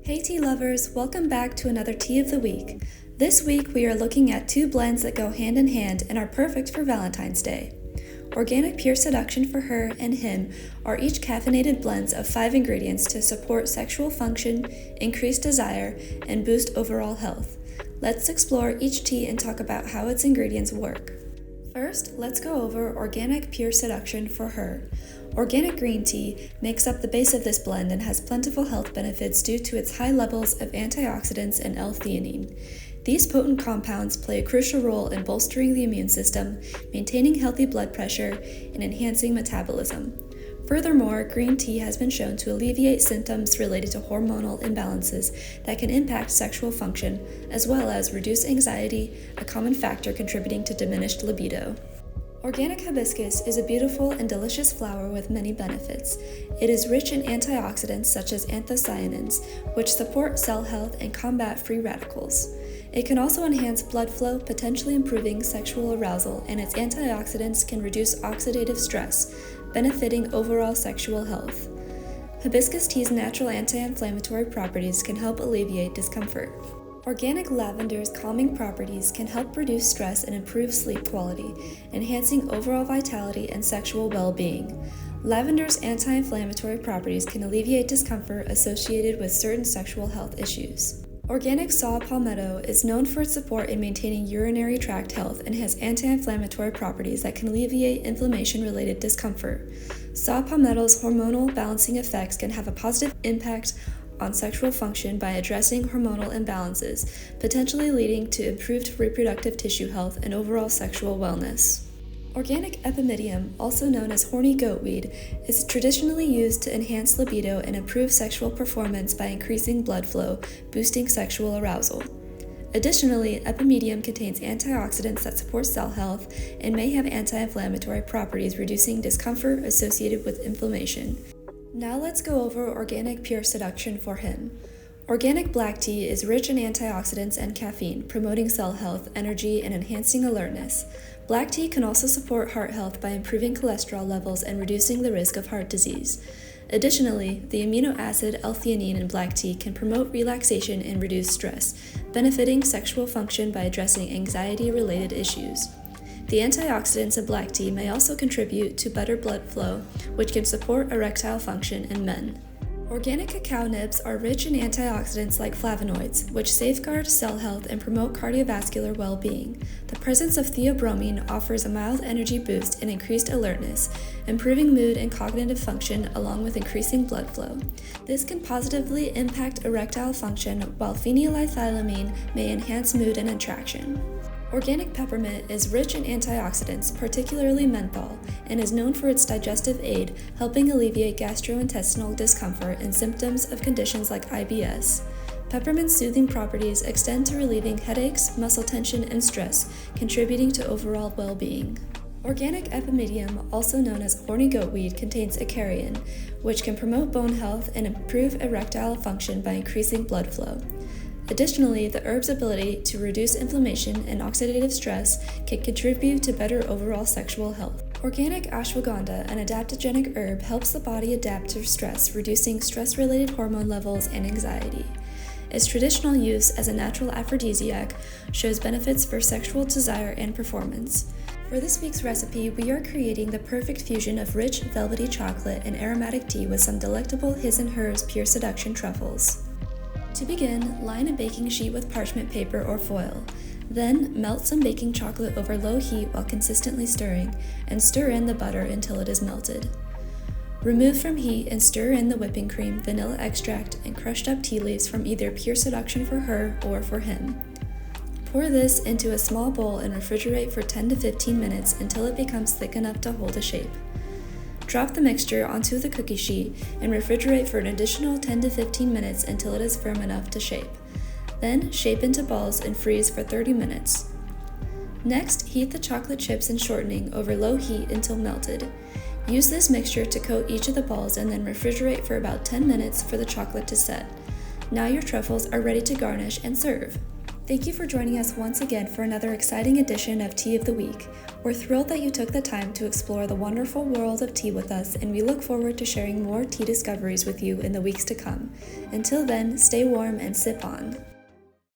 Hey tea lovers, welcome back to another Tea of the Week. This week we are looking at two blends that go hand in hand and are perfect for Valentine's Day. Organic Pure Seduction for her and him are each caffeinated blends of 5 ingredients to support sexual function, increase desire, and boost overall health. Let's explore each tea and talk about how its ingredients work. First, let's go over Organic Pure Seduction for her. Organic green tea makes up the base of this blend and has plentiful health benefits due to its high levels of antioxidants and L-theanine. These potent compounds play a crucial role in bolstering the immune system, maintaining healthy blood pressure, and enhancing metabolism. Furthermore, green tea has been shown to alleviate symptoms related to hormonal imbalances that can impact sexual function, as well as reduce anxiety, a common factor contributing to diminished libido. Organic hibiscus is a beautiful and delicious flower with many benefits. It is rich in antioxidants such as anthocyanins, which support cell health and combat free radicals. It can also enhance blood flow, potentially improving sexual arousal, and its antioxidants can reduce oxidative stress, benefiting overall sexual health. Hibiscus tea's natural anti-inflammatory properties can help alleviate discomfort. Organic lavender's calming properties can help reduce stress and improve sleep quality, enhancing overall vitality and sexual well-being. Lavender's anti-inflammatory properties can alleviate discomfort associated with certain sexual health issues. Organic saw palmetto is known for its support in maintaining urinary tract health and has anti-inflammatory properties that can alleviate inflammation-related discomfort. Saw palmetto's hormonal balancing effects can have a positive impact on sexual function by addressing hormonal imbalances, potentially leading to improved reproductive tissue health and overall sexual wellness. Organic epimedium, also known as horny goatweed, is traditionally used to enhance libido and improve sexual performance by increasing blood flow, boosting sexual arousal. Additionally, epimedium contains antioxidants that support cell health and may have anti-inflammatory properties, reducing discomfort associated with inflammation. Now let's go over Organic Pure Seduction for him. Organic black tea is rich in antioxidants and caffeine, promoting cell health, energy, and enhancing alertness. Black tea can also support heart health by improving cholesterol levels and reducing the risk of heart disease. Additionally, the amino acid L-theanine in black tea can promote relaxation and reduce stress, benefiting sexual function by addressing anxiety-related issues. The antioxidants in black tea may also contribute to better blood flow, which can support erectile function in men. Organic cacao nibs are rich in antioxidants like flavonoids, which safeguard cell health and promote cardiovascular well-being. The presence of theobromine offers a mild energy boost and increased alertness, improving mood and cognitive function along with increasing blood flow. This can positively impact erectile function, while phenylethylamine may enhance mood and attraction. Organic peppermint is rich in antioxidants, particularly menthol, and is known for its digestive aid, helping alleviate gastrointestinal discomfort and symptoms of conditions like IBS. Peppermint's soothing properties extend to relieving headaches, muscle tension, and stress, contributing to overall well-being. Organic epimedium, also known as horny goatweed, contains icariin, which can promote bone health and improve erectile function by increasing blood flow. Additionally, the herb's ability to reduce inflammation and oxidative stress can contribute to better overall sexual health. Organic ashwagandha, an adaptogenic herb, helps the body adapt to stress, reducing stress-related hormone levels and anxiety. Its traditional use as a natural aphrodisiac shows benefits for sexual desire and performance. For this week's recipe, we are creating the perfect fusion of rich, velvety chocolate and aromatic tea with some delectable His and Hers Pure Seduction truffles. To begin, line a baking sheet with parchment paper or foil. Then, melt some baking chocolate over low heat while consistently stirring, and stir in the butter until it is melted. Remove from heat and stir in the whipping cream, vanilla extract, and crushed up tea leaves from either Pure Seduction for her or for him. Pour this into a small bowl and refrigerate for 10 to 15 minutes until it becomes thick enough to hold a shape. Drop the mixture onto the cookie sheet and refrigerate for an additional 10 to 15 minutes until it is firm enough to shape. Then shape into balls and freeze for 30 minutes. Next, heat the chocolate chips and shortening over low heat until melted. Use this mixture to coat each of the balls and then refrigerate for about 10 minutes for the chocolate to set. Now your truffles are ready to garnish and serve. Thank you for joining us once again for another exciting edition of Tea of the Week. We're thrilled that you took the time to explore the wonderful world of tea with us, and we look forward to sharing more tea discoveries with you in the weeks to come. Until then, stay warm and sip on.